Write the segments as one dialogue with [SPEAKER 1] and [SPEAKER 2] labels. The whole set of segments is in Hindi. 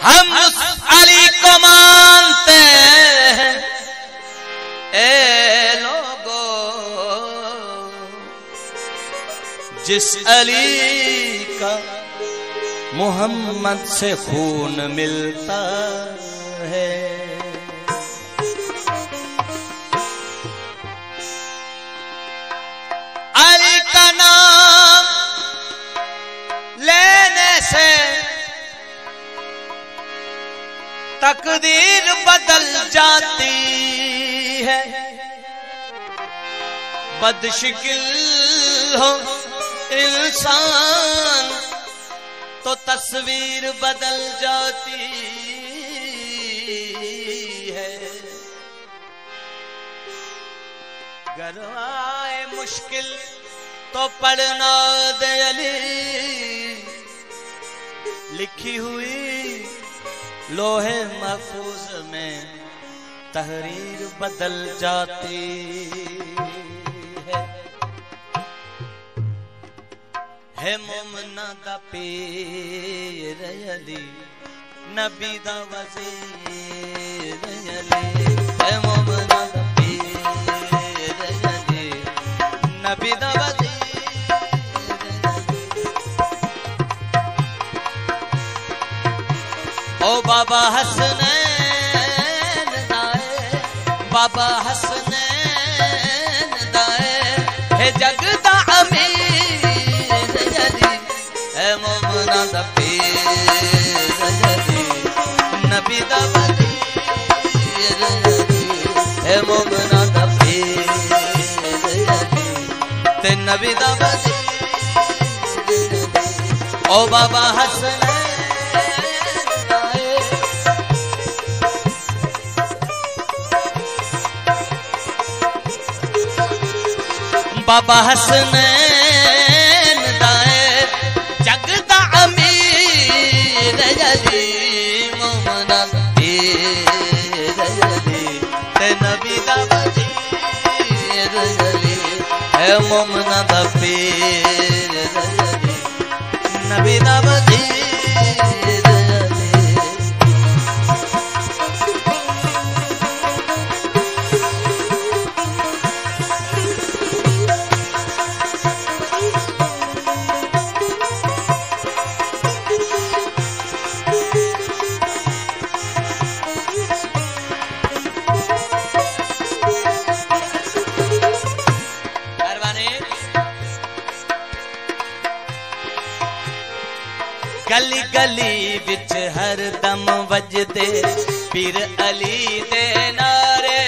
[SPEAKER 1] हम उस अली को मानते हैं ए लोगों, जिस अली का मोहम्मद से खून मिलता है। अली का नाम लेने से तकदीर बदल जाती है। बदशक्ल हो इंसान तो तस्वीर बदल जाती है। गर आए मुश्किल तो पढ़ना दे अली, लिखी हुई लोहे महफूज में तहरीर बदल जाती है मोमना दा पीर अली, नबी दा वज़ीर अली। है मोमना दा पीर अली, नबी दा वज़ीर अली। ओ बाबा हसनैन दाए, बाबा हसनैन दाए, है जगदा अमीर मोमना दा पीर अली, नबी दा वज़ीर अली। है मोमना दा पीर अली ते नबी दा वज़ीर अली। ओ बाबा हसनैन दाए, बाबा हसनैन दाए, जगदा अमीर अली, मोमना दा पीर अली ते नबी दा वज़ीर अली। है मोमना दा पीर अली, नबी दा वज़ीर अली। गली गली विच हर दम वजदे पीर अली दे नारे।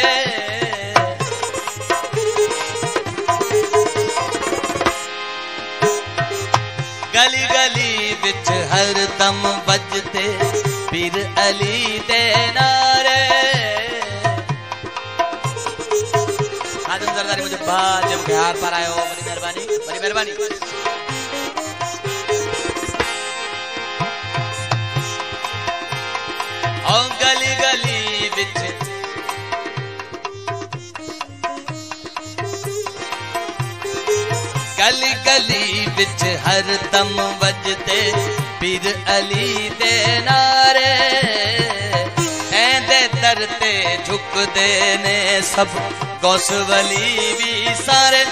[SPEAKER 1] गली गली विच हर दम वजदे पीर अली दे नारे। खादिम सरदारी मुझे जब बिहार पर आए हो, बड़ी मेहरबानी, बड़ी मेहरबानी। गली गली विच गली गली विच हर दम वजदे पीर अली दे नारे। ऐंदे दर ते झुकदे ने सब गौस वली भी सारे।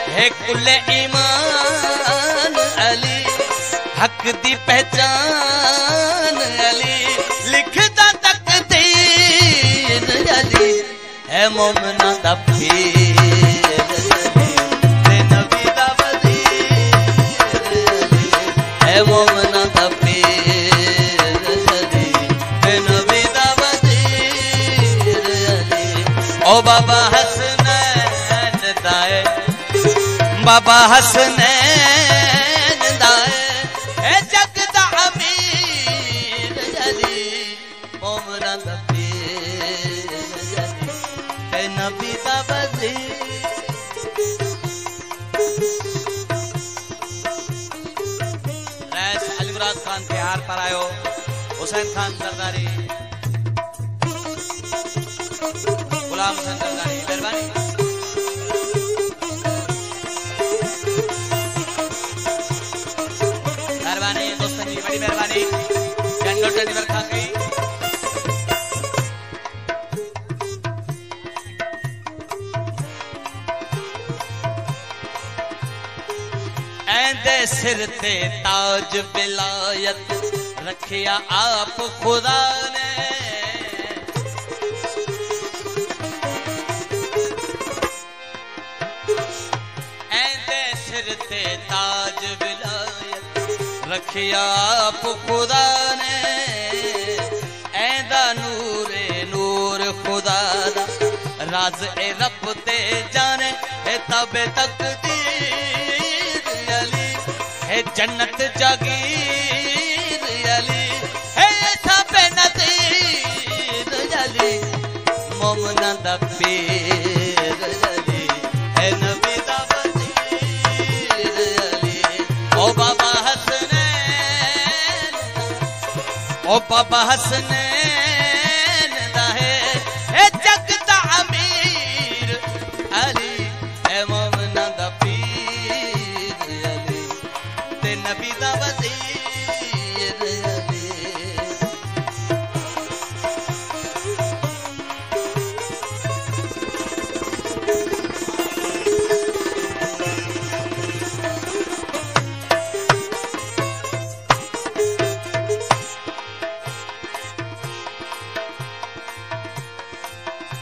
[SPEAKER 1] है कुल ईमान अली, हक दी पहचान अली, लिखदा तकदीर अली। है मोमना दा पीर अली ते नबी दा वज़ीर अली। है मोमना दा पीर अली ते नबी दा वज़ीर अली। ओ बाबा हसनैन दाए, बाबा हसनैन दाए, है जगदा अमीर अली, मोमना दा पीर अली ते नबी दा वज़ीर। रईस अली मुराद खान बिहार पर आयो, हुसैन खान सरदारी, गुलाम हुसैन सरदारी, मेहरबानी। मेहरबानी दोस्तों जी, बड़ी मेहरबानी। सिर ते ताज विलायत रखिया आप खुदा ने। ऐंदे सिर ते ताज विलायत रखिया आप खुदा ने। ऐंदा नूरे नूर खुदा दा राज ए रब ते जाने है तबे तकदीर अली है जन्नत जागीर अली है तबे नज़ीर अली मोमना दा पीर अली है नबी दा वज़ीर अली। ओ बाबा हसनैन ओ बाबा हसनैन दा है जग दा अमीर अली है मोमना दा पीर अली ते नबी दा वज़ीर अली।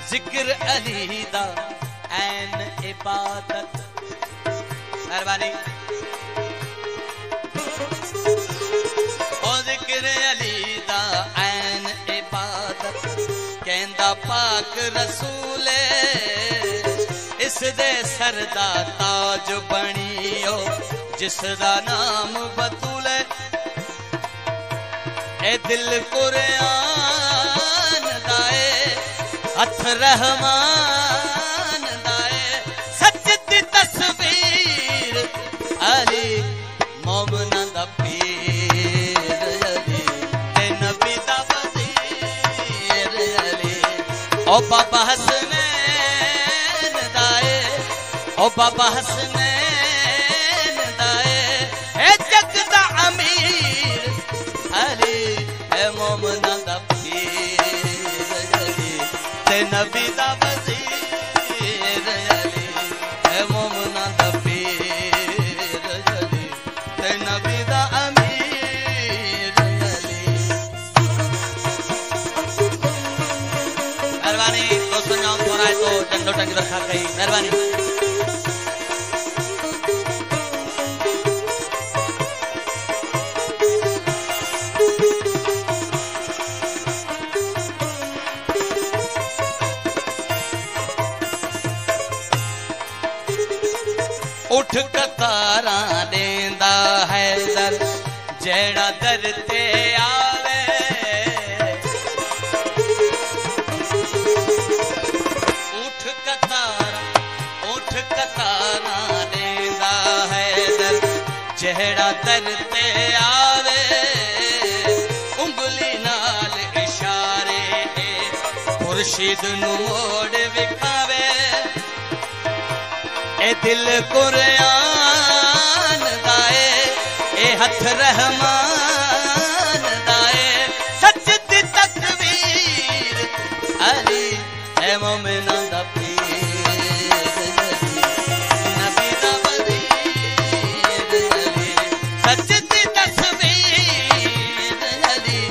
[SPEAKER 1] जिक्र अली दा ऐन इबादत मेहरबानी। ओ जिक्र अली दा ऐन इबादत कहंदा पाक रसूले इस दे सर दा ताज बनियो जिस दा नाम बतूले। ए दिल कुरान दाए हथ रहमान दाए सच्ची तस्वीर अली मोमना दा पीर अली ते नबी दा वज़ीर अली। ओ बाबा हसनैन दाए ओ बाबा हसनैन दाए है जग दा अमीर अली है मोमना दा नबी दा वज़ीर अली है मोमना दा पीर अली ते नबी दा अमीर अली। मेहरबानी दोस्तों नाम थोड़ा है तो डंडो टंग रखा कहीं मेहरबानी। उठ कतारा देंदा है दर जेड़ा दर ते आवे। उठ कतारा देंदा है दर जेड़ा दर ते आवे। उंगली नाल इशारे मुर्शिद नू मोड़ विखावे। ए दिल कुरान दाए ए हथ रहमान दाए सच्ची तस्वीर अली है मोमिना दा पीर नबी दा वज़ीर अली सच्ची तस्वीर अली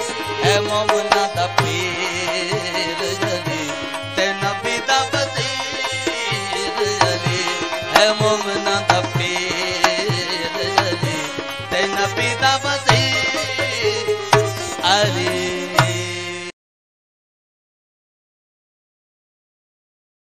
[SPEAKER 1] है मोमिना दा पीर अली ते नबी दा वज़ीर अली है मोमना दा पीर अली ते नबी दा वज़ीर अली।